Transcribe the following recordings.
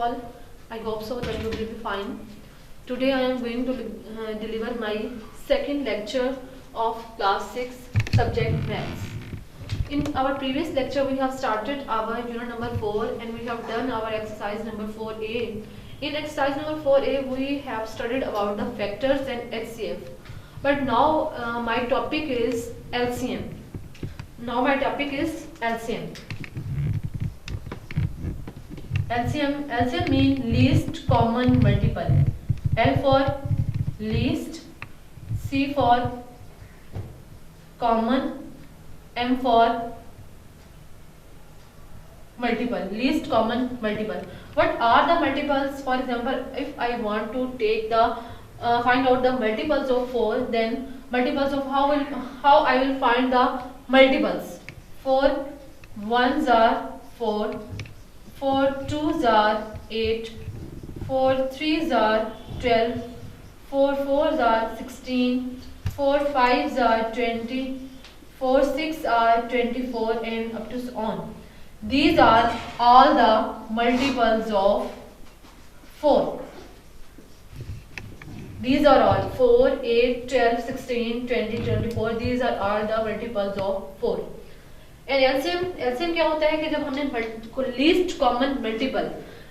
all. I hope so that you will be fine. Today I am going to deliver my second lecture of class 6 subject maths. In our previous lecture we have started our unit number 4 and we have done our exercise number 4a. In exercise number 4a we have studied about the factors and HCF. But now my topic is LCM. LCM means least common multiple. L for least, C for common, M for multiple, least common multiple. What are the multiples? For example, if I want to take the find out the multiples of 4, then multiples of how I will find the multiples. 4 1s are 4, 4 2s are 8, 4 3s are 12, 4 4s are 16, 4 5s are 20, 4 6 are 24 and up to so on. These are all the multiples of 4. These are all 4, 8, 12, 16, 20, 24. These are all the multiples of 4. And LCM क्या होता है कि जब हमने least common multiple,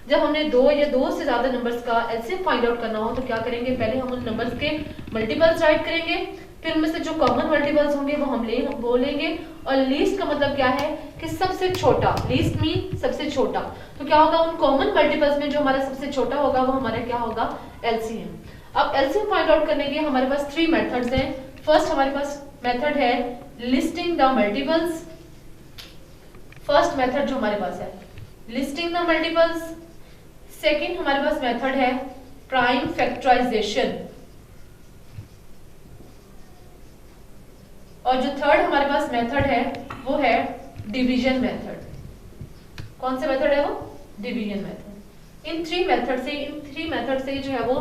जब हमने दो या दो से ज्यादा नंबर्स का LCM फाइंड आउट करना हो तो क्या करेंगे, पहले हम उन नंबर्स के मल्टीपल्स राइट करेंगे, फिर उनमें से जो कॉमन मल्टीपल्स होंगे वो लेंगे, और लीस्ट का मतलब क्या है कि सबसे छोटा, लीस्ट मीन सबसे छोटा, तो क्या होगा उन कॉमन मल्टीपल्स में जो हमारा सबसे छोटा होगा वो हमारा क्या होगा, LCM. अब LCM फाइंड आउट करने के हमारे पास 3 मेथड्स हैं. फर्स्ट हमारे पास मेथड है listing the multiples. First method जो हमारे पास है लिस्टिंग द मल्टीपल्स. सेकंड हमारे पास मेथड है प्राइम फैक्टराइजेशन, और जो थर्ड हमारे पास मेथड है वो है डिवीजन मेथड. कौन सा मेथड है वो, division method. In three method से जो है वो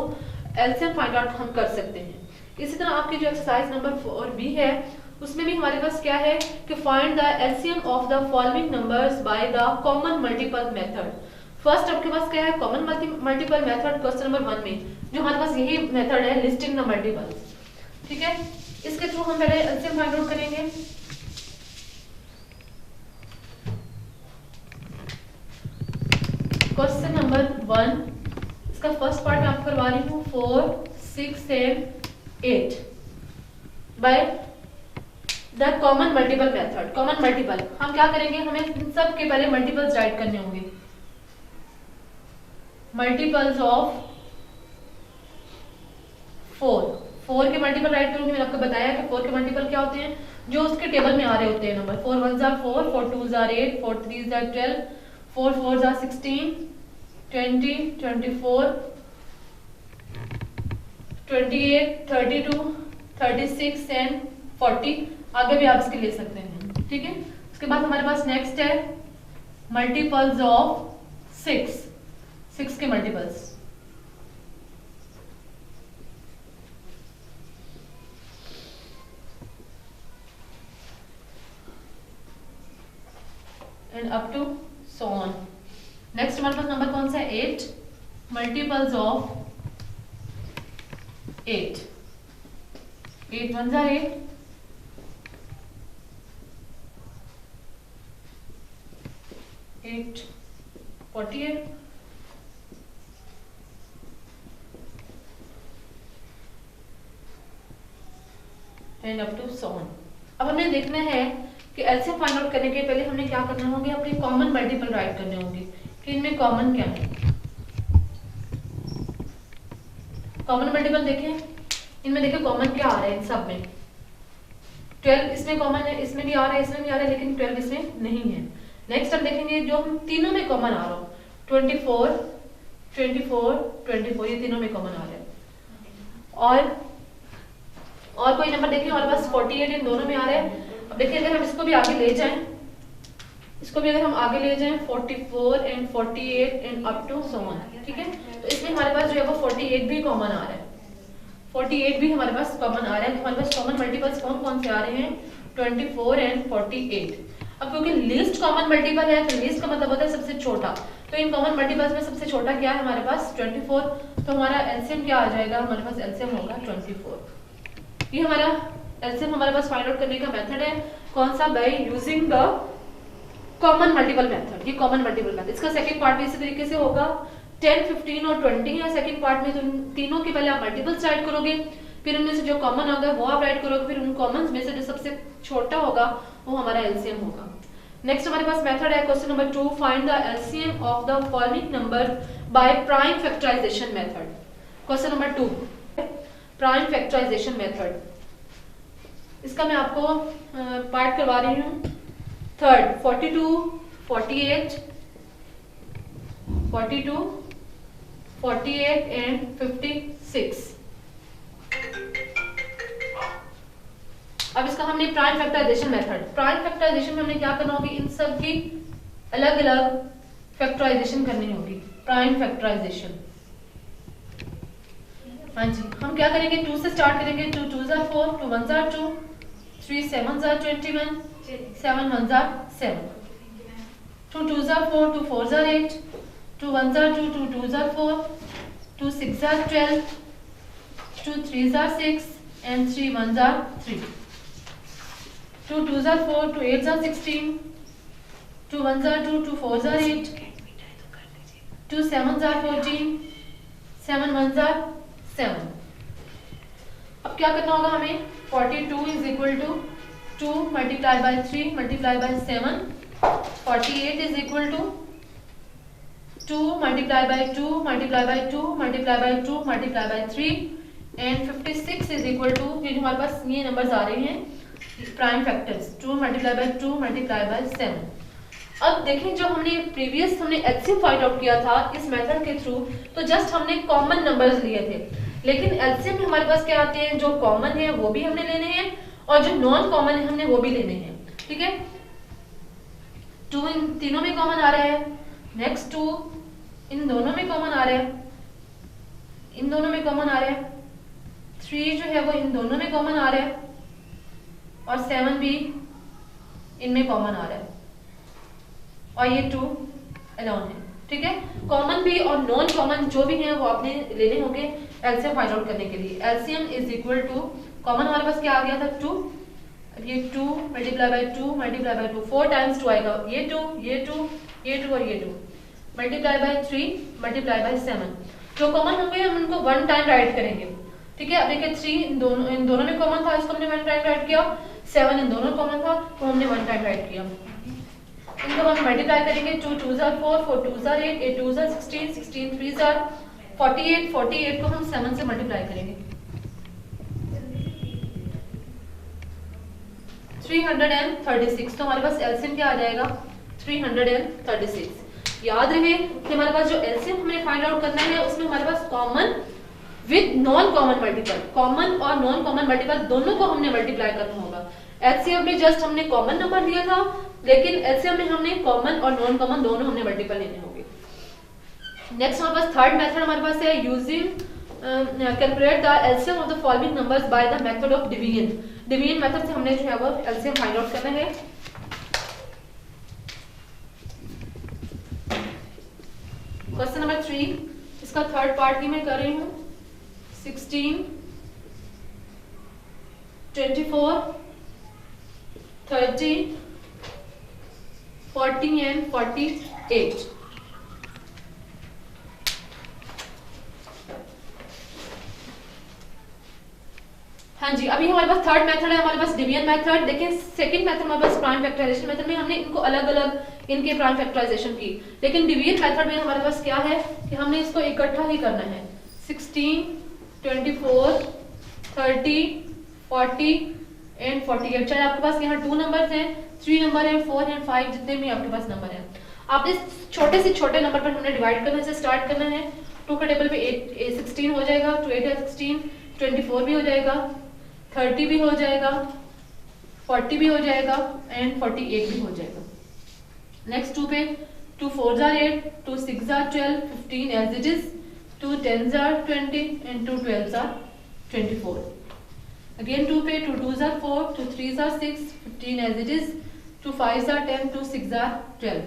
LCM फाइंड आउट हम कर सकते हैं. इसी तरह आपकी जो एक्सरसाइज नंबर 4b है उसमें भी हमारे पास क्या है कि find the LCM of the following numbers by the common multiple method. First आपके पास क्या है, common multiple method. Question number 1 में जो हमारे पास यही मेथड है लिस्टिंग द मल्टीपल्स. ठीक है, इसके थ्रू हम पहले LCM फाइंड आउट करेंगे. क्वेश्चन नंबर 1, इसका फर्स्ट पार्ट मैं आपको करवा रही हूँ 4 6 and 8 by the common multiple method. Common multiple हम क्या करेंगे, हमें इन सब के पहले मल्टीपल्स राइट करने होंगे. मल्टीपल्स ऑफ 4 के मल्टीपल राइट करूंगी. मैंने आपको बताया कि 4 के मल्टीपल क्या होते हैं, जो उसके टेबल में आ रहे होते हैं number. 4 1s are 4, 4 2s are 8, 4 3s are 12, 4 4s are 16, 20, 24, 28, 32, 36 and 40. आगे भी आप इसके ले सकते हैं. ठीक है, उसके बाद हमारे पास नेक्स्ट है मल्टीपल्स ऑफ 6 के multiples. And up to so on. Next हमारे पास नंबर कौन सा है, 8. Multiples of 8 1s are 8, 8 48, and up to so on. अब हमें देखना है कि LCM फाइंड आउट करने के पहले हमने क्या करना होंगे, अपने कॉमन मल्टीपल राइट करने होंगे कि इनमें कॉमन क्या है. कॉमन मल्टीपल देखें, इनमें देखिए कॉमन क्या आ रहा है इन सब में. 12 इसमें कॉमन है, इसमें भी आ रहा है, इसमें भी आ रहा है, लेकिन 12 इसमें नहीं है. नेक्स्ट हम देखेंगे जो हम तीनों में कॉमन आ रहा हो, 24 24 ये तीनों में कॉमन आ रहा है. और कोई नंबर देखिए हमारे पास 48 इन दोनों में आ रहा है. अब देखिए अगर हम इसको भी आगे ले जाएं, 44 and 48 and up to so on. ठीक है, तो इसमें हमारे पास जो है वो 48 भी कॉमन आ रहा है. 48 भी हमारे पास कॉमन आ रहा है. तो हमारे पास कॉमन मल्टीपल्स कौन कौन से आ रहे हैं, 24 एंड 48. अब क्योंकि लीस्ट कॉमन मल्टीपल है तो लीस्ट का मतलब होता है सबसे छोटा, तो इन कॉमन मल्टीपल्स में सबसे छोटा क्या है हमारे पास 24, तो हमारा एलसीएम क्या आ जाएगा, हमारे पास एलसीएम होगा 24। ये हमारा एलसीएम हमारे पास फाइंड आउट करने का मेथड है, कौन सा, by using the common multiple method. ये कॉमन मल्टीपल मेथड, इसका सेकंड पार्ट भी इसी तरीके से होगा। 10, 15 और 20 है सेकंड पार्ट में, तो तीनों के पहले आप मल्टीपल्स राइट करोगे, फिर उनमें से जो कॉमन होगा वो आप राइट करोगे, फिर उन कॉमन में से जो सबसे छोटा होगा वो हमारा एलसीएम होगा। नेक्स्ट हमारे पास मेथड है question number 2, find the LCM of the following number by prime factorization method. Question number 2, prime factorization method, इसका मैं आपको पार्ट करवा रही हूँ। Third 42, 48, 42, 48 and 56। अब इसका हमने prime factorization method, prime factorization में हमने क्या करना होगी, इन सब की अलग अलग फैक्टराइजेशन करनी होगी, प्राइम फैक्टराइजेशन। हाँ जी, हम क्या करेंगे, 2 से स्टार्ट करेंगे। 2 2s are 4, 2 1s are 2, 3 7s are 21, 7 1s are 7, 2 2s are 4, 2 4s are 8, 2 1s are 2, 2 2s are 4, 2 6s are 12, 2 3s are 6 and 3 1s are 3, 2 2s are 4, 2 8s are 16, 2 1s are 2, 2 4s are 8, 2 7s are 14, 7 1s are 7। अब क्या करना होगा हमें, 42 is equal to 2 multiplied by 3 multiplied by 7, 48 is equal to 2 multiplied by 2 multiplied by 2 multiplied by 2 multiplied by 3 and 56 is equal to, ये जो हमारे पास ये numbers आ रहे हैं prime factors, 2 multiplied by 2 multiplied by 7। अब देखें जो हमने प्रीवियस हमने एलसीएम फाइंड आउट किया था इस मेथड के थ्रू, तो जस्ट हमने कॉमन नंबर्स लिए थे, लेकिन एलसीएम में हमारे पास क्या आते हैं, जो कॉमन है वो भी हमने लेने हैं और जो नॉन कॉमन है हमने वो भी लेने हैं। ठीक है, 2 इन तीनों में कॉमन आ रहा है, नेक्स्ट 2 इन दोनों में कॉमन आ रहा है, इन दोनों में कॉमन आ रहा है, 3 जो है वो इन दोनों में कॉमन आ रहा है और 7 भी इनमें कॉमन आ रहा है और ये 2 अलोन है। ठीक है, कॉमन भी और नॉन कॉमन जो भी हैं वो आपने लेने होंगे एलसीएम फाइंड आउट करने के लिए। LCM is equal to, common हमारे पास क्या आ गया था 2, अब ये 2 multiply by 2 multiply by 2, 4 times 2 आएगा, ये 2 ये 2 ये 2 और ये 2, मल्टीप्लाई बाय 3 मल्टीप्लाई बाय 7। जो कॉमन होंगे हम उनको 1 टाइम राइट करेंगे। ठीक है, अब देखिए 3 इन दोनों में कॉमन था, इसको हमने 1 टाइम राइट किया, 7 इन दोनों कॉमन था तो हमने 1 टाइम राइट किया। इनको हम मल्टीप्लाई करेंगे, 2 2s are 4, 4 2s are 8, 8 2s are 16, 16 3s are 48, 48 को हम 7 से मल्टीप्लाई करेंगे, 336। तो हमारे पास एलसीएम क्या आ जाएगा, 336। याद रहे कि हमारे पास जो एलसीएम हमें फाइंड आउट करना है उसमें हमारे पास common with non common multiple, common और नॉन कॉमन मल्टीपल दोनों को हमने मल्टीप्लाई करना होगा। एलसीएम में जस्ट हमने कॉमन नंबर लिया था, लेकिन एलसीएम में हमने कॉमन और नॉन कॉमन दोनों हमने मल्टीपल लेने होंगे। नेक्स्ट हमारे पास थर्ड मेथड हमारे पास है using calculate the LCM of the following numbers by the method of division. Division method से हमने जो है वो एलसीएम फाइंड आउट करना है। क्वेश्चन नंबर 3, इसका थर्ड पार्ट ही मैं कर रही हूँ। 16, 24, 30, 40 and 48। हाँ जी, अभी हमारे पास थर्ड मेथड है हमारे पास डिवीजन मेथड। देखिए सेकंड मेथड हमारे पास प्राइम फैक्टराइजेशन मेथड में हमने इनको अलग अलग इनके प्राइम फैक्टराइजेशन की, लेकिन डिवीजन मेथड में हमारे पास क्या है कि हमने इसको इकट्ठा ही करना है। 16, 24, 30, 40 एंड 48। चाहे आपके पास यहाँ 2 नंबर हैं, 3 नंबर है, 4 एंड 5, जितने भी आपके पास नंबर हैं, आपने छोटे से छोटे नंबर पर हमने डिवाइड करने से स्टार्ट करना है। 2 के टेबल पे 16 हो जाएगा, 2 8 16, 24 भी हो जाएगा, 30 भी हो जाएगा, 40 भी हो जाएगा एंड 48 भी हो जाएगा। नेक्स्ट 2 पे 2 4s are 8, 2 6s are 12, 15 as it is, 2 10s are 20 and 2 12s are 24। Again 2 पे 2 2s are 4, 2 3s are 6, 15 as it is, 2 5s are 10, 2 6s are 12,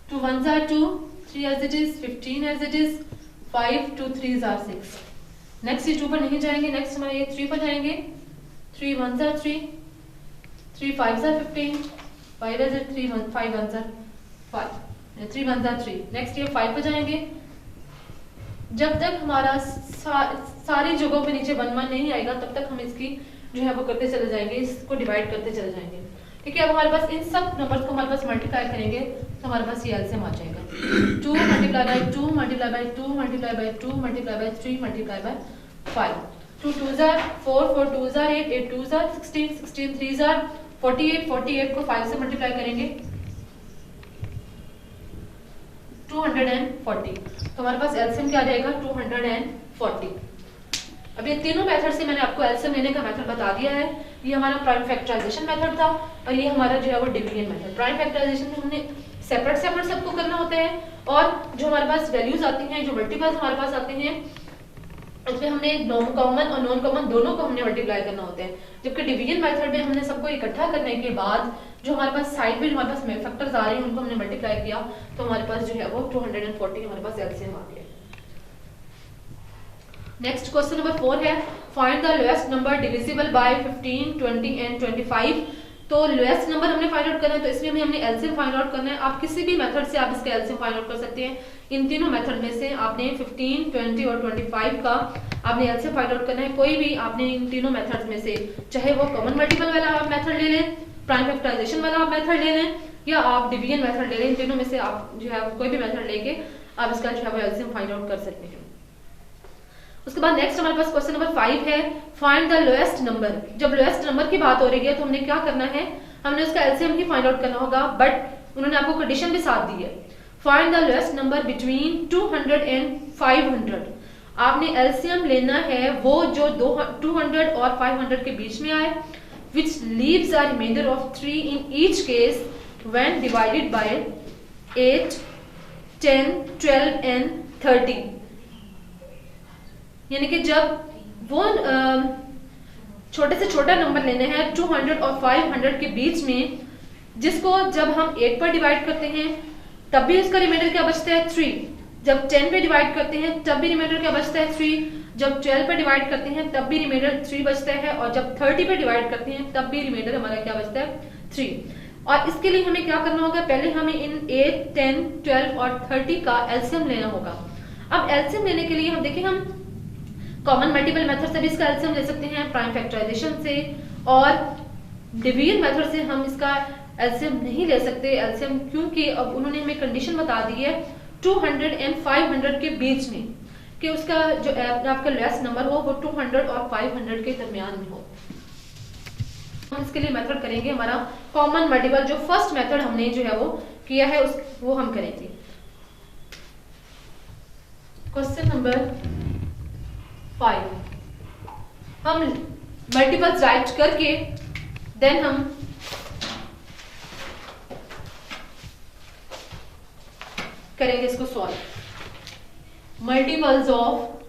2 1s are 2, 3 as it is, 15 as it is, 5, 2 3s are 6. Next ये 2 पर नहीं जाएंगे, next हमारे ये 3 पर जाएंगे, 3 1s are 3, 3 5s are 15, 5 as it 3 5 1s are 5, 3 1s are 3. Next ये 5 पर जाएंगे. जब तक हमारा सारी जगहों पे नीचे 1 1 नहीं आएगा तब तक हम इसकी जो है वो करते चले जाएंगे, इसको डिवाइड करते चले जाएंगे. ठीक है, अब हमारे पास इन सब नंबर्स को हमारे पास मल्टीप्लाई करेंगे तो हमारे पास ये एलसीएम आ जाएगा. 2 multiply by 2 multiply by 2 multiply by 2 multiply by 3 multiply by 5. 2 2s are 4, 4 2s are 8, 8 2s are 16, 16 3s are 48, 48 को 5 से मल्टीप्लाई करेंगे 240. तो हमारे पास एलसीएम क्या आ जाएगा 240. अब ये तीनों मेथड से मैंने आपको एलसीएम लेने का मेथड बता दिया है. ये हमारा प्राइम फैक्टराइजेशन मेथड था और ये हमारा जो है वो डिवीजन मेथड. प्राइम फैक्टराइजेशन में हमने सेपरेट सेपरेट सबको करना होता है और जो हमारे पास वैल्यूज आती हैं, जो मल्टीपल्स हमारे पास आते हैं, उसमें हमने कॉमन और नॉन कॉमन दोनों को हमने मल्टीप्लाई करना होता है. जबकि डिवीजन मेथड में हमने सबको इकट्ठा करने के बाद जो हमारे पास साइड में हमारे पास फैक्टर्स आ रहे हैं उनको हमने मल्टीप्लाई किया तो हमारे पास जो है वो 240 हमारे पास एलसीएम आ गया. नेक्स्ट क्वेश्चन नंबर 4 है find the lowest number divisible by 15, 20 and 25. तो लोएस्ट नंबर हमने फाइंड आउट करना है तो इसमें भी हमने एलसीएम फाइंड आउट करना है. आप किसी भी मेथड से आप इसका एलसीएम फाइंड आउट कर सकते हैं. इन तीनों मेथड में से आपने 15, 20 और 25 का आपने एलसीएम फाइंड आउट करना है. कोई भी आपने इन तीनों मेथड्स में से चाहे वो कॉमन मल्टीपल वाला आप मेथड ले लें, प्राइम फैक्टराइजेशन वाला आप मेथड ले लें या आप डिवीजन मेथड ले लें, इन तीनों में से आप जो है कोई भी मेथड लेके आप इसका जो है वो एलसीएम फाइंड आउट कर सकते हैं. उसके बाद नेक्स्ट हमारे पास क्वेश्चन नंबर 5 है फाइंड द लोएस्ट नंबर. जब लोएस्ट नंबर की बात हो रही है तो हमने क्या करना है, हमने उसका एलसीएम ही फाइंड आउट करना होगा. बट उन्होंने आपको कंडीशन भी साथ दी है. Find the lowest number between 200 and 500. आपने एलसीएम लेना है वो जो 200 और 500 के बीच में आए, which leaves a remainder of 3 in each case when divided by 8, 10, 12 and 30. यानी कि जब वो छोटे से छोटा नंबर लेने हैं 200 और 500 के बीच में, जिसको जब हम 8 पर डिवाइड करते हैं तब भी उसका रिमाइंडर क्या बचता है 3, जब 10 पे डिवाइड करते हैं तब भी रिमाइंडर क्या बचता है 3, जब 12 पे डिवाइड करते हैं तब भी रिमाइंडर 3 बचता है और जब 30 पे डिवाइड करते हैं तब भी रिमाइंडर हमारा क्या बचता है 3. और इसके लिए हमें क्या करना होगा, पहले हमें इन 8, 10, 12 और 30 का एलसीएम लेना होगा. अब एलसीएम लेने के लिए हम देखें, हम कॉमन मल्टीपल मेथड से भी इसका एलसीएम ले सकते हैं, प्राइम फैक्टराइजेशन से, और डिवीजन मेथड से हम इसका एलसीएम नहीं ले सकते एलसीएम, क्योंकि अब उन्होंने हमें कंडीशन बता दी है 200 एंड 500 के बीच में कि उसका जो आपका लोएस्ट नंबर हो वो 200 और 500 के दरमियान में हो. हम इसके लिए मेथड करेंगे हमारा कॉमन मल्टीपल. जो फर्स्ट मेथड हमने जो है वो किया है वो हम करेंगे. क्वेश्चन नंबर 5 हम मल्टीपल्स राइट करके देन हम करेंगे इसको सॉल्व. Multiples of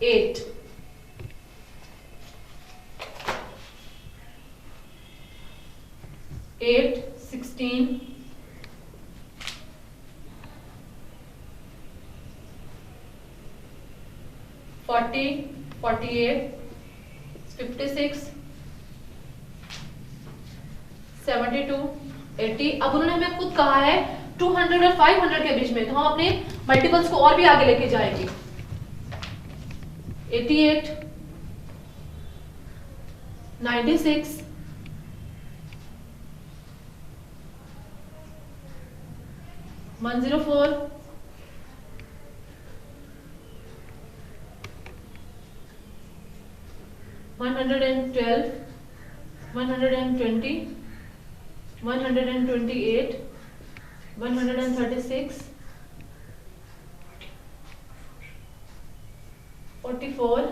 8, 8, 16, 40, 48, 56, 72, 80. अब उन्होंने हमें खुद कहा है 200 और 500 के बीच में, तो हम अपने मल्टीपल्स को और भी आगे लेके जाएंगे. 88, 96, 104, 112, 120, 128, 136, 44,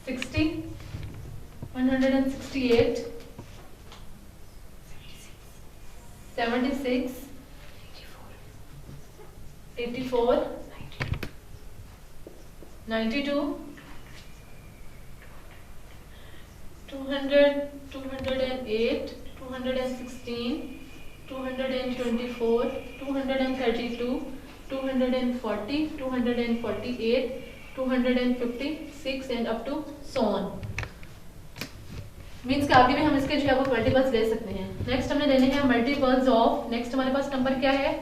60, 168, 92, 200, 208, 216, 224, 232, 240, 248, 256 and up to so on. Means कि आगे भी हम इसके जो है वो मल्टीपल्स ले सकते हैं। नेक्स्ट हमने लेने हैं मल्टीपल्स ऑफ, नेक्स्ट हमारे पास नंबर क्या है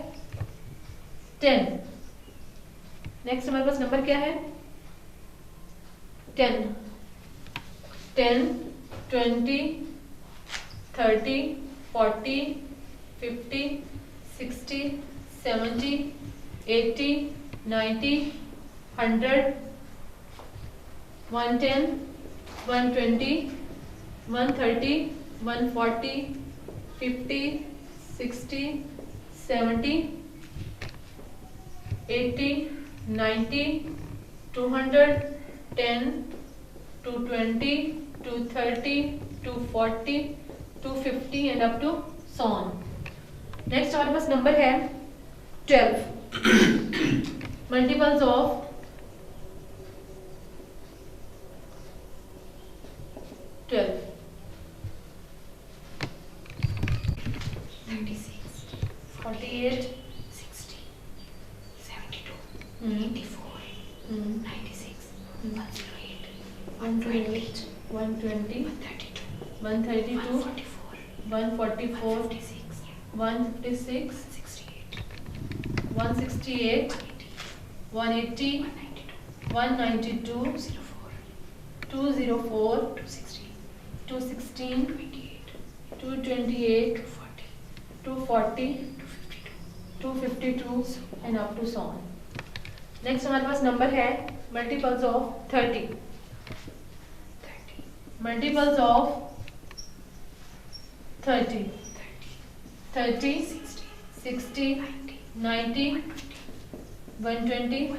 10। नेक्स्ट हमारे पास नंबर क्या है 10, 10, 20, 30, 40, 50, 60, 70, 80, 90, 100, 110, 120, 130, 140, 50, 60, 70, 80, 90, 200, 10, 220, 230, 240, 250 and up to so on. Next हमारे पास नंबर है 12। Multiples of 12, 96, 48, 60, 72, 84, 96, 108, 120, 120, 132, 132, 144, 146, 156, 168, 180, 192, 204, 216, 228, 240, 252 and up to so on. Next हमारे पास नंबर है multiples of 30। Multiples of 30, 30, 60, 90, 120,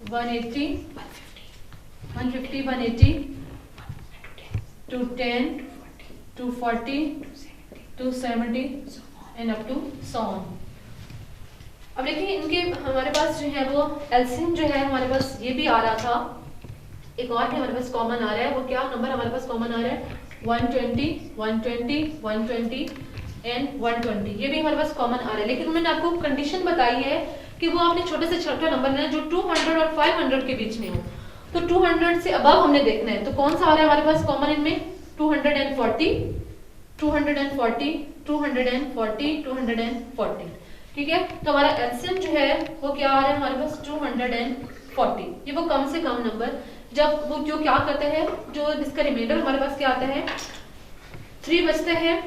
180, 150, 180, 210, 240, 270 and up to so on. अब देखिए इनके हमारे पास जो है वो एलसीएम जो है हमारे पास ये भी आ रहा था, एक और भी हमारे पास कॉमन आ रहा है। वो क्या नंबर हमारे पास कॉमन आ रहा है 120, 120, 120 एंड 120, ये भी हमारे पास कॉमन आ रहा है। लेकिन मैंने आपको कंडीशन बताई है कि वो आपने छोटे से छोटा नंबर लेना जो 200 और 500 के बीच में हो। तो 200 से अबव हमने देखना है। तो कौन सा आ रहा है हमारे पास कॉमन इनमें 240, 240, 240, 240, ठीक है। तो हमारा एलसीएम जो है वो क्या आ रहा है हमारे पास 240। ये वो कम से कम नंबर जब वो जो क्या करते हैं, जो इसका रिमाइंडर हमारे पास क्या आता है 3 बचते हैं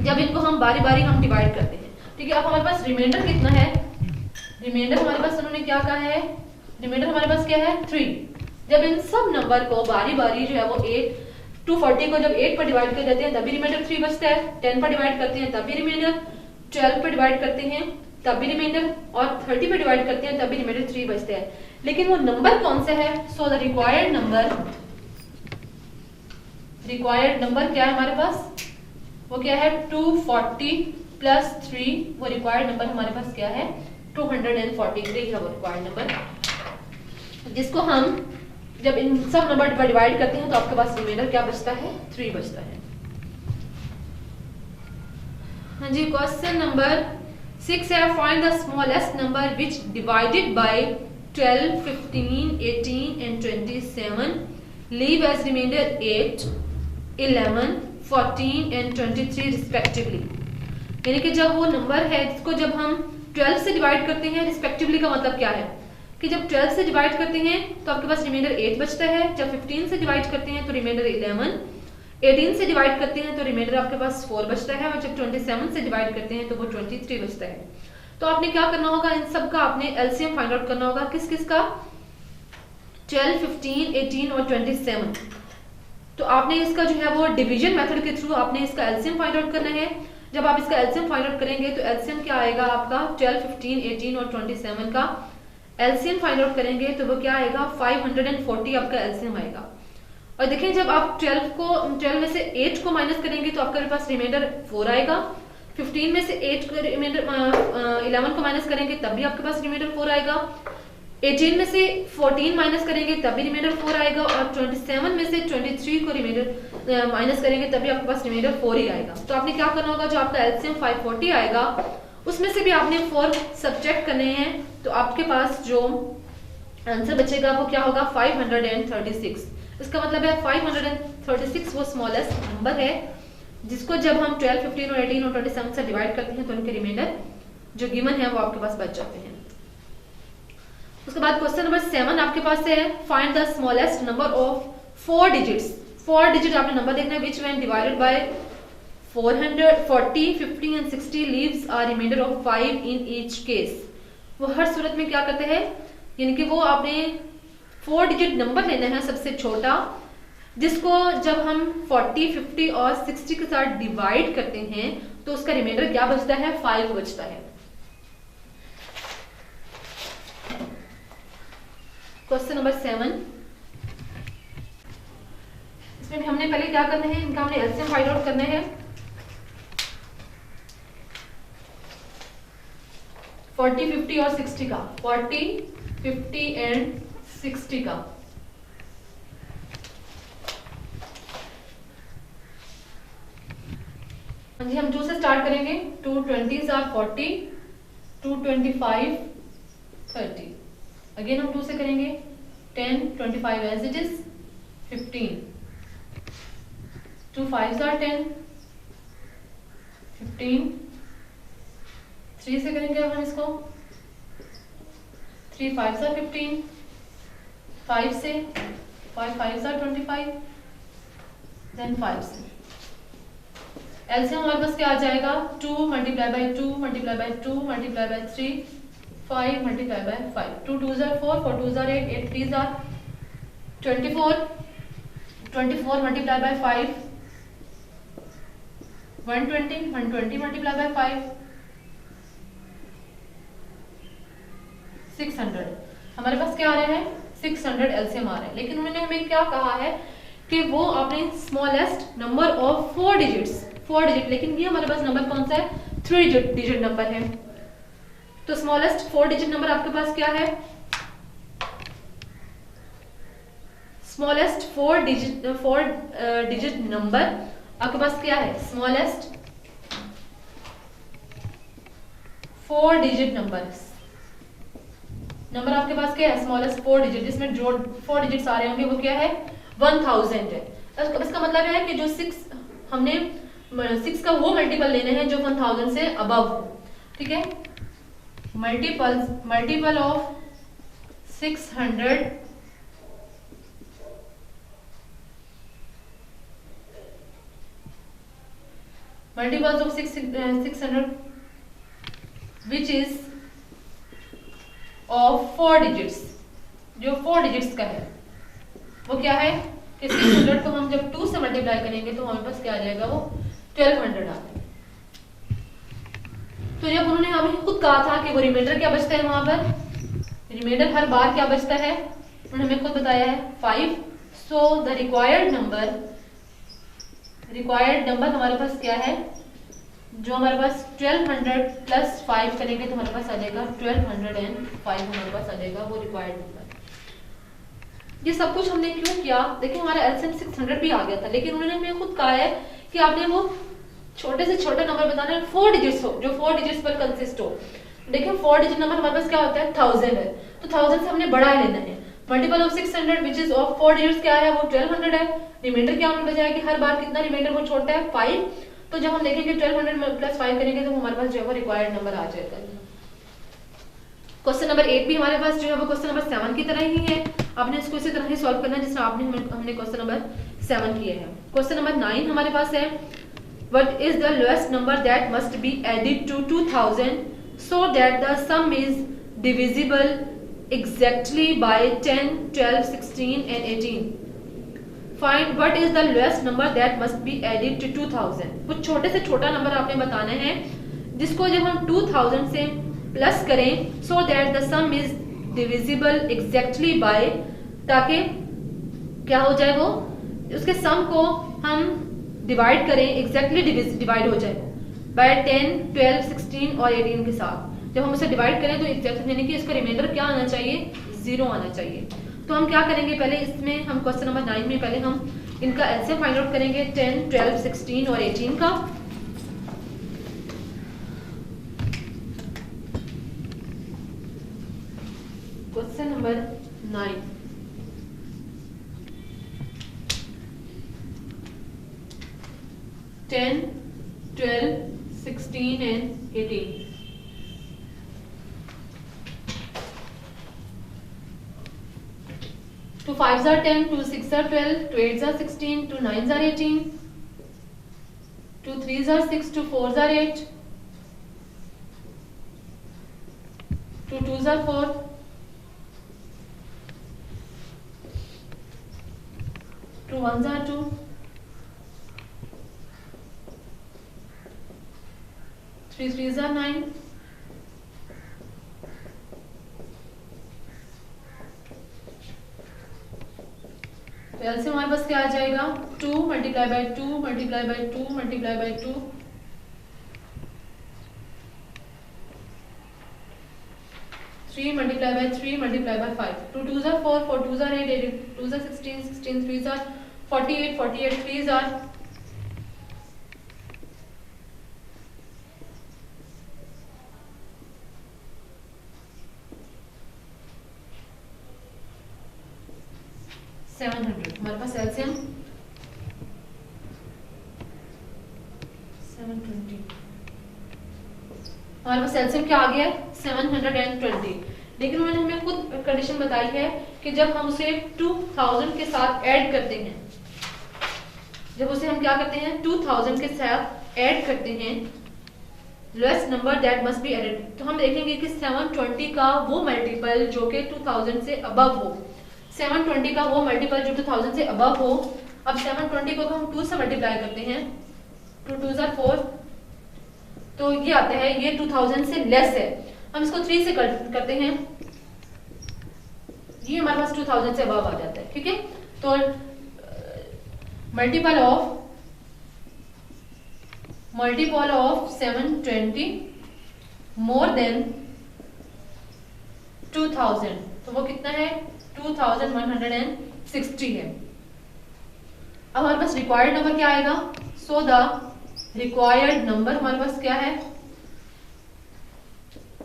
जब इनको हम बारी बारी हम डिवाइड करते हैं, ठीक है। अब हमारे पास रिमाइंडर कितना है, रिमाइंडर हमारे पास उन्होंने क्या कहा है, रिमाइंडर हमारे पास क्या है 3। जब इन सब नंबर को बारी बारी जो है वो 240 को जब 8 पर डिवाइड कर देते हैं तभी रिमाइंडर 3 बचता है, 10 पर डिवाइड करते हैं तभी रिमाइंडर, 12 पर डिवाइड करते हैं तभी रिमाइंडर, और 30 पर डिवाइड करते हैं तभी रिमाइंडर 3 बचता है। लेकिन वो नंबर कौन सा है, सो द रिक्वायर्ड नंबर क्या है हमारे पास, वो क्या है 240 प्लस 3, वो रिक्वायर्ड नंबर हमारे पास क्या है 243 है वो रिक्वायर्ड नंबर, जिसको हम जब इन सब नंबर पर डिवाइड करते हैं तो आपके पास रिमाइंडर क्या बचता है 3 बचता है। हाँ जी, क्वेश्चन नंबर 6 है find the smallest number which divided by 12, 15, 18 and 27 leave as remainder 8, 11, 14 and 23 respectively। यानी कि जब वो नंबर है जिसको जब हम 12 से डिवाइड करते हैं, रिस्पेक्टिवली का मतलब क्या है कि जब 12 से डिवाइड करते हैं तो आपके पास रिमाइंडर 8 बचता है, जब 15 से डिवाइड करते हैं तो रिमाइंडर 11, 18 से डिवाइड करते हैं तो रिमाइंडर आपके पास 4 बचता है, और जब 27 से डिवाइड करते हैं तो वो 23 बचता है। तो आपने क्या करना होगा, इन सब का आपने एलसीएम फाइंड आउट करना होगा, किस किस का 12, 15, 18 और 27। तो आपने इसका जो है वो डिवीजन मेथड के थ्रू आपने इसका एलसीएम फाइंड आउट करना है। जब आप इसका एलसीएम फाइंड आउट करेंगे तो एलसीएम क्या आएगा आपका 12, 15, 18 और 27 का एलसीएम फाइंड आउट करेंगे तो वो क्या आएगा 540 आपका एलसीएम आएगा। और देखिए जब आप 12 में से 8 को माइनस करेंगे तो आपके पास रिमाइंडर 4 आएगा, 15 में से 8 को रिमाइंडर 11 को माइनस करेंगे तब भी आपके पास रिमाइंडर 4 आएगा, 18 में से 14 माइनस करेंगे तब भी रिमाइंडर 4 आएगा, और 27 में से 23 को रिमाइंडर माइनस करेंगे तब भी आपके पास रिमाइंडर 4 ही आएगा। तो आपने क्या करना होगा, जो आपका एलसीएम 540 आएगा उसमें से भी आपने 4 सब्ट्रैक्ट करने हैं, तो आपके पास जो आंसर बचेगा वो क्या होगा, 536। इसका मतलब है 536 वो स्मॉलेस्ट नंबर है जिसको जब हम 12, 15 और 18 और 27 से डिवाइड करते हैं तो उनके रिमाइंडर जो गिवन है वो आपके पास बच जाते हैं। उसके बाद क्वेश्चन नंबर 7 आपके पास है, find the smallest number of 4 digits. 4 digit आपने नंबर देखना है which when divided by 440, 50 and 60 leaves a remainder of 5 in each case. वो हर सूरत में क्या करते हैं, यानी कि वो आपने 4 डिजिट नंबर लेना है सबसे छोटा, जिसको जब हम 40, 50 और 60 के साथ डिवाइड करते हैं तो उसका रिमाइंडर क्या बचता है, 5 बचता है। क्वेश्चन नंबर 7, इसमें हमने पहले क्या करना है, इनका हमने एलसीएम फाइंड आउट करना है। 40, 50 और 60 का, 40, 50 एंड 60 का। हाँ जी, हम 2 से स्टार्ट करेंगे। 2 20s आर 40, 2 25 30। अगेन हम 2 से करेंगे। 10 25 as it is 15, 2 5s are 10, 15। 3 से करेंगे हम इसको। 3 5s आर 15, 5 से 5 5s आर 25, देन 5 से एलसीएम हमारे पास क्या आ जाएगा, 2 multiply by 2 multiply by 2 multiply by 3, 5 multiply by 5। 2 2s are 4, 4 2s are 8, 8 3s are 24, 24 multiply by 5, 120, 120 multiply by 5, 600। हमारे पास क्या आ रहा है, 600 एलसीएम आ रहा है। लेकिन उन्होंने हमें क्या कहा है कि वो आपने smallest number of 4 digits, 4 digit, लेकिन ये हमारे पास नंबर कौन सा है, 3 डिजिट नंबर है। तो स्मॉलेस्ट 4 डिजिट नंबर आपके पास क्या है, स्मॉलेस्ट 4 डिजिट नंबर आपके पास क्या है, स्मॉलेस्ट 4 डिजिट नंबर आपके पास क्या है, स्मॉलेस्ट 4 डिजिट, जिसमें जो 4 डिजिट्स आ रहे होंगे वो क्या है, 1000 है। इसका मतलब है कि जो 6 का वो मल्टीपल लेने हैं जो 1000 से अबव हो, ठीक है। Multiple of 600 multiples of 600 which is of 4 digits, जो 4 डिजिट्स का है वो क्या है कि 600 को हम जब 2 से मल्टीप्लाई करेंगे तो हमारे पास क्या आ जाएगा, वो 1200 आता है। तो जब उन्होंने हमें खुद कहा था कि वो रिमाइंडर क्या बचता है, वहां पर रिमाइंडर हर बार क्या बचता है, उन्होंने हमें खुद बताया है 5। सो द रिक्वायर्ड नंबर हमारे पास क्या है, जो हमारे पास 1200 प्लस 5 करेंगे तो हमारे पास आ जाएगा 1205 हमारे पास आ जाएगा वो रिक्वायर्ड नंबर। ये सब कुछ हमने क्यों किया, देखिए हमारा एलसीएम 600 भी आ गया था, लेकिन उन्होंने हमें खुद कहा है कि आपने वो छोटे से छोटा नंबर बताना है, 4 डिजिट्स हो, जो 4 डिजिट्स पर कंसिस्ट हो। देखिए 4 डिजिट नंबर हमारे पास क्या होता है, 1000 है, तो 1000 से हमने बड़ा ही लेना है। Multiple of 600 which is of 4 digits क्या है, वो 1200 है। रिमाइंडर क्या हमने बचाया कि हर बार कितना रिमाइंडर वो छोटा है, 5। तो जब हम देखेंगे 1200 प्लस 5 करेंगे तो हमारे पास जो है वो रिक्वायर्ड नंबर आ जाएगा। क्वेश्चन नंबर 8 भी हमारे पास जो है वो क्वेश्चन नंबर 7 की तरह ही है। आपने इसको इसी तरह ही सॉल्व करना है जिस तरह हमने क्वेश्चन नंबर 7 किए हैं। क्वेश्चन नंबर 9 हमारे पास है, what is the lowest number that must be added to 2000 so that the sum is divisible exactly by 10, 12, 16 and 18। Find what is the lowest number that must be added to 2000। कुछ छोटे से छोटा number आपने बताना है जिसको जब हम 2000 से प्लस करें so that the sum is divisible exactly by, ताकि क्या हो जाए, वो उसके सम को हम डिवाइड करें, एग्जैक्टली डिवाइड हो जाए बाय 10, 12, 16 और 18 के साथ। जब हम उसे डिवाइड करें तो एग्जैक्ट यानी कि इसका रिमाइंडर क्या आना चाहिए, 0 आना चाहिए। तो हम क्या करेंगे, पहले इसमें हम क्वेश्चन नंबर 9 में पहले हम इनका एलसीएम फाइंड आउट करेंगे 10, 12, 16 और 18 का। Question number 9, 10, 12, 16 and 18. Two 5s are 10, two 6s are 12, two 8s are 16, two 9s are 18, two 3s are 6, two 4s are 8, two 2s are 4, two 1s are 2, three 3s are 9, तो LCM हमारे पास क्या आ जाएगा, 2 multiply by 2 multiply by 2 multiply by 2, 3 multiply by 3 multiply by 5, 2 2s are 4, 4 2s are 8, 8 2s are 16, 16 3s are 48, 48 3s are 700। हमारे पास LCM 720, हमारे पास LCM क्या आ गया है 720। लेकिन उन्होंने हमें खुद कंडीशन बताई है कि जब हम उसे 2000 के साथ ऐड करते हैं, जब उसे हम क्या करते हैं 2000 के साथ ऐड करते हैं, less number that must be added, तो हम देखेंगे कि 720 का वो मल्टीपल जो कि 2000 से अबव हो, 720 का वो मल्टीपल जो 2000 से अबव हो। अब 720 को हम 2 से मल्टीप्लाई करते हैं, 2 2s are 4, तो ये आता है, ये 2000 से लेस है, हम इसको 3 से करते हैं, ये हमारे पास 2000 से अबव आ जाता है। ठीक है, तो मल्टीपल ऑफ 720 मोर देन 2000, तो वो कितना है 2160 है। अब हमारे पास रिक्वायर्ड नंबर क्या आएगा, सो द रिक्वायर्ड नंबर हमारे पास क्या है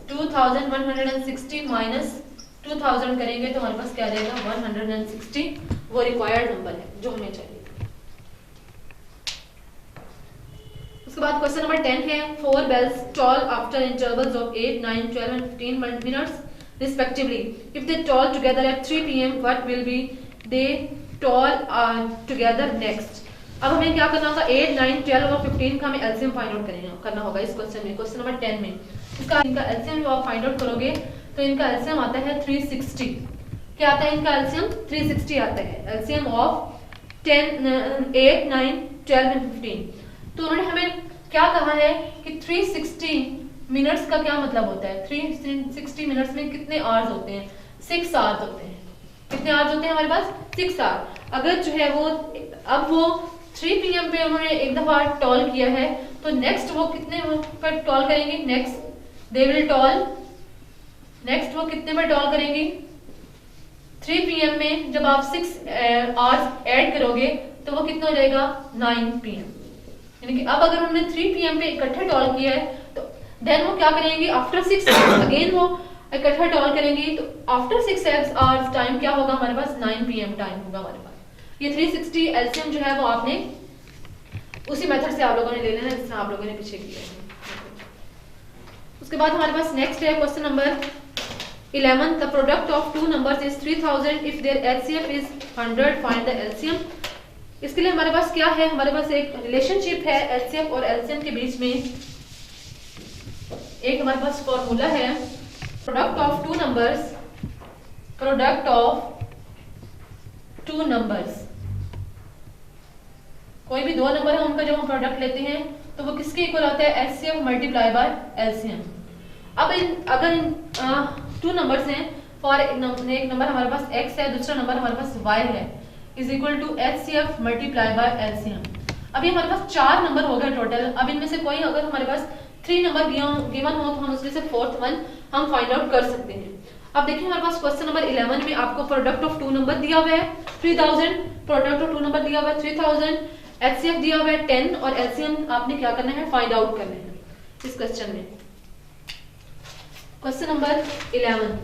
2160 माइनस 2000 करेंगे तो हमारे पास क्या रहेगा 160, वो रिक्वायर्ड नंबर है जो हमें चाहिए। उसके बाद क्वेश्चन नंबर 10 है, 4 bells toll after intervals of 8, 9, 12 and 15 minutes respectively. If they toll together at 3 p.m. what will be they toll together next? अब हमें क्या करना होगा 8, 9, 12 और 15 का हमें एलसीएम फाइंड आउट करना होगा इस क्वेश्चन में, क्वेश्चन नंबर 10 में। इसका इनका एलसीएम जो आप फाइंड आउट करोगे तो इनका एलसीएम आता है 360। क्या आता है इनका एलसीएम 360 आता है, एलसीएम ऑफ 8, 9, 12 एंड 15। तो उन्होंने हमें क्या कहा है कि 360 मिनट्स का क्या मतलब होता है, 360 मिनट्स में कितने आवर्स होते हैं, 6 आवर्स होते हैं। कितने आवर्स होते हैं हमारे पास 6 आवर्स। अगर जो है वो अब वो 3 PM पे उन्होंने एक दफा टॉल किया है तो नेक्स्ट वो कितने पर टॉल करेंगे, next they will toll, next वो कितने पर टॉल करेंगे 3 PM में जब आप 6 आवर्स ऐड करोगे तो वो कितना हो जाएगा 9 PM। यानी कि अब अगर उन्होंने 3 PM पे इकट्ठे टॉल किया है तो देन वो क्या करेंगे आफ्टर 6 आवर्स अगेन वो इकट्ठा टॉल करेंगी, तो आफ्टर 6 आवर्स टाइम क्या होगा हमारे पास 9 PM टाइम होगा हमारे पास। ये 360 एलसीएम जो है वो आपने उसी मेथड से आप लोगों ने ले लेना जिस तरह आप लोगों ने पीछे किया है। उसके बाद हमारे पास नेक्स्ट है question number 11, the product of two numbers is 3000 if their HCF is 100 find the LCM. इसके लिए हमारे पास क्या है, हमारे पास एक रिलेशनशिप है एचसीएफ और एलसीएम के बीच में। एक हमारे पास फॉर्मूला है product of two numbers, product of two numbers, कोई भी दो नंबर है उनका जब हम प्रोडक्ट लेते हैं तो वो किसके इक्वल होता है एचसीएफ मल्टीप्लाई बाय एलसीएम। अब अगर इन टू नंबर्स हैं, फॉर एक नंबर हमारे पास x है, दूसरा नंबर हमारे पास y है, is equal to HCF multiply by LCM. अभी हमारे पास 4 नंबर हो गए टोटल। अब इनमें से कोई अगर हमारे पास 3 नंबर गिवन हो तो हम उसमें से 4th वन हम फाइंड आउट कर सकते हैं। अब देखिए हमारे पास क्वेश्चन नंबर 11 में आपको प्रोडक्ट ऑफ टू नंबर दिया हुआ है 3000, प्रोडक्ट ऑफ टू नंबर दिया हुआ है 3000, एचसीएफ दिया हुआ है 10 और एलसीएम आपने क्या करना है, फाइंड आउट करना है इस क्वेश्चन में। क्वेश्चन नंबर 11,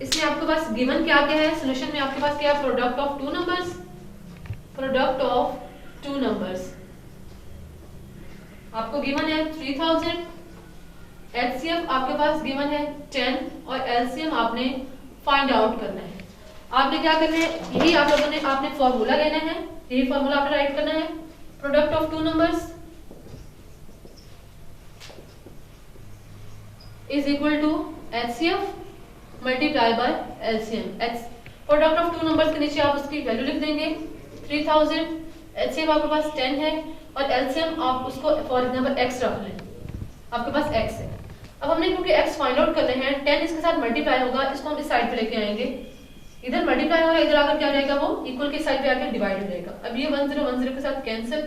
इसमें आपके पास गिवन क्या क्या है, सॉल्यूशन में आपके पास क्या है, product of two numbers, product of two numbers आपको गिवन है 3000, एचसीएफ आपके पास गिवन है 10 और एलसीएम आपने फाइंड आउट करना है। आपने क्या करना है, यही आप लोगों ने आपने फॉर्मूला लेना है, यही फॉर्मूला आपने राइट करना है। Product of two numbers is equal to HCF multiply by LCM. Product of two numbers के नीचे आप उसकी वैल्यू लिख देंगे 3000, एचसीएफ आपके पास 10 है और एलसीएम आप उसको फॉर एग्जांपल x रख लें, आपके पास x है। अब हमने क्योंकि x फाइंड आउट करने हैं, 10 इसके साथ मल्टीप्लाई होगा, इसको हम इस साइड पे लेके आएंगे, इधर मल्टीप्लाई होगा, इधर आकर क्या हो जाएगा, वो इक्वल के साइड पे आकर डिवाइड हो जाएगा। अब ये 10 10 के साथ कैंसिल,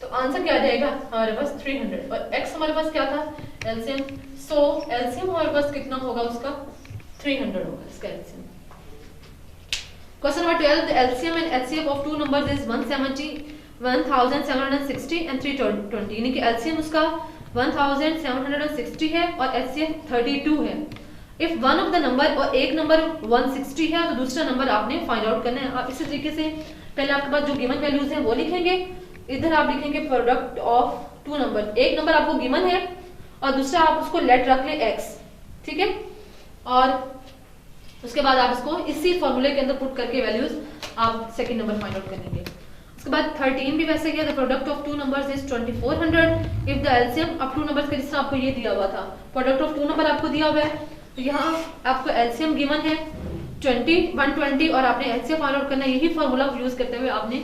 तो आंसर क्या आ जाएगा हमारे पास 300 और x हमारे पास क्या था, एलसीएम। सो एलसीएम हमारे पास कितना होगा, उसका 300 होगा इसका LCM. Question number 12, the LCM and HCF of two numbers is 170, 1760 and 320, यानी कि LCM उसका 1760 है और HCF 32 है। If one of the number और एक नंबर 160 है तो दूसरा नंबर आपने फाइंड आउट करना है। आप इसी तरीके से पहले आपके पास जो गिवन वैल्यूज हैं वो लिखेंगे, इधर आप लिखेंगे प्रोडक्ट ऑफ टू नंबर, एक नंबर आपको गिवन है और दूसरा आप उसको लेट रख ले x, ठीक है, और उसके बाद आप इसको इसी फॉर्मूले के अंदर पुट करके वैल्यूज आप सेकंड नंबर फाइंड आउट करेंगे। उसके बाद 13 भी वैसे किया, the product of two numbers is 2400 if the LCM of two numbers के, जिससे आपको ये दिया हुआ था, प्रोडक्ट ऑफ टू नंबर आपको दिया हुआ है, तो यहाँ आपको एलसीएम गिवन है 120 और आपने एचसीएफ फाइंड आउट करना है, यही फॉर्मूला यूज करते हुए आपने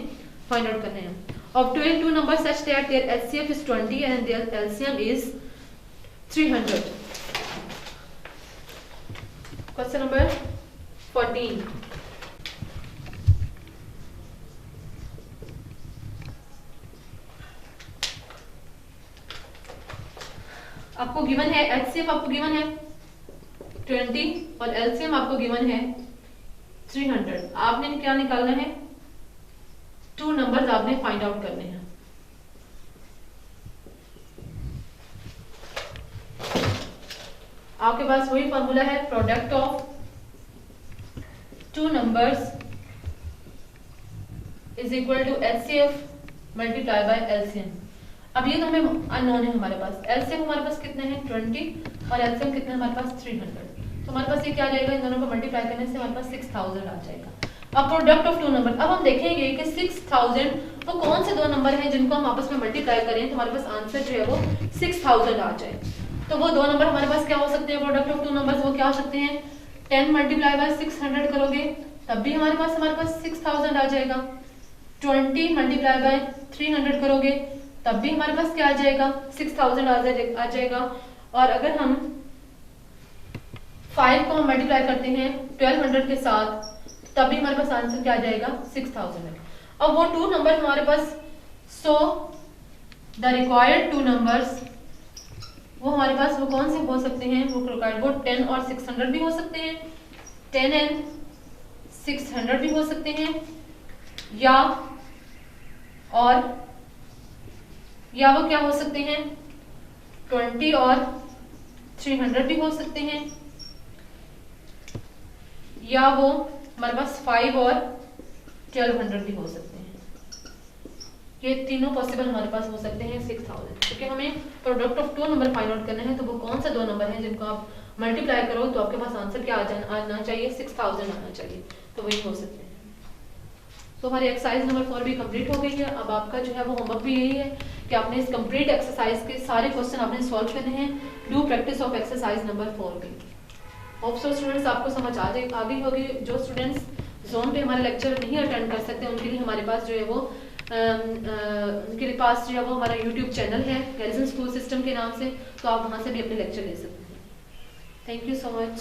फाइंड आउट करना है। Of 12 two numbers such that their HCF is 20 and their LCM is 300। Question number 14, आपको गिवन है एचसीएफ आपको गिवन है 20 और एलसीएम आपको गिवन है 300। आपने क्या निकालना है, टू नंबर्स आपने फाइंड आउट करने हैं। आपके पास वही फॉर्मूला है, product of two numbers is equal to HCF multiply by LCM. अब ये तो हमें अननोन है, हमारे पास एलसीएम हमारे पास कितने हैं 20 और एलसीएम कितने हमारे पास 300, तो हमारे पास ये क्या आ जाएगा, इन दोनों को मल्टीप्लाई करने से हमारे पास 6000 आ जाएगा। अब प्रोडक्ट ऑफ टू नंबर, अब हम देखेंगे कि 6000 वो कौन से दो नंबर हैं जिनको हम आपस में मल्टीप्लाई करें तो हमारे पास आंसर जो है वो 6000 आ जाए। तो वो दो नंबर हमारे पास क्या हो सकते हैं, प्रोडक्ट ऑफ टू नंबर्स वो क्या हो सकते हैं, 10 मल्टीप्लाई बाय 600 करोगे तब भी हमारे पास 6000 आ जाएगा, 20 मल्टीप्लाई बाय 300 करोगे तब भी हमारे पास क्या आ जाएगा, 6000 आ जाएगा। और अगर हम 5 को हम मल्टीप्लाई करते हैं 1200 के साथ तब भी हमारे पास आंसर क्या आ जाएगा, 6000 है। अब वो टू नंबर हमारे पास, so the required two numbers वो हमारे पास वो कौन से हो सकते हैं, वो रिक्वायर्ड वो 10 और 600 भी हो सकते हैं, 10 एंड 600 भी हो सकते हैं, या वो क्या हो सकते हैं 20 और 300 भी हो सकते हैं, या वो हमारे पास 5 और 1200 भी हो सकते हैं। ये तीनों पॉसिबल हमारे पास हो सकते हैं 6000, क्योंकि हमें product of two number find out करना है, तो वो कौन से दो नंबर हैं जिनको आप मल्टीप्लाई करो तो आपके पास आंसर क्या आना चाहिए, 6000 आना चाहिए, तो वही हो सकते हैं। तो हमारी एक्सरसाइज नंबर 4 भी कंप्लीट हो गई है। अब आपका जो है वो होमवर्क भी यही है कि आपने इस कंप्लीट एक्सरसाइज के सारे क्वेश्चन आपने सॉल्व करने हैं। Do practice of exercise number 4 भी। होप सो स्टूडेंट्स आपको समझ आ गई होगी। जो स्टूडेंट्स जोन पे हमारे लेक्चर नहीं अटेंड कर सकते उनके लिए हमारे पास जो है वो उनके पास जो है वो हमारा यूट्यूब चैनल है गैरिसन स्कूल सिस्टम के नाम से, तो आप वहाँ से भी अपने लेक्चर ले सकते हैं। Thank you so much.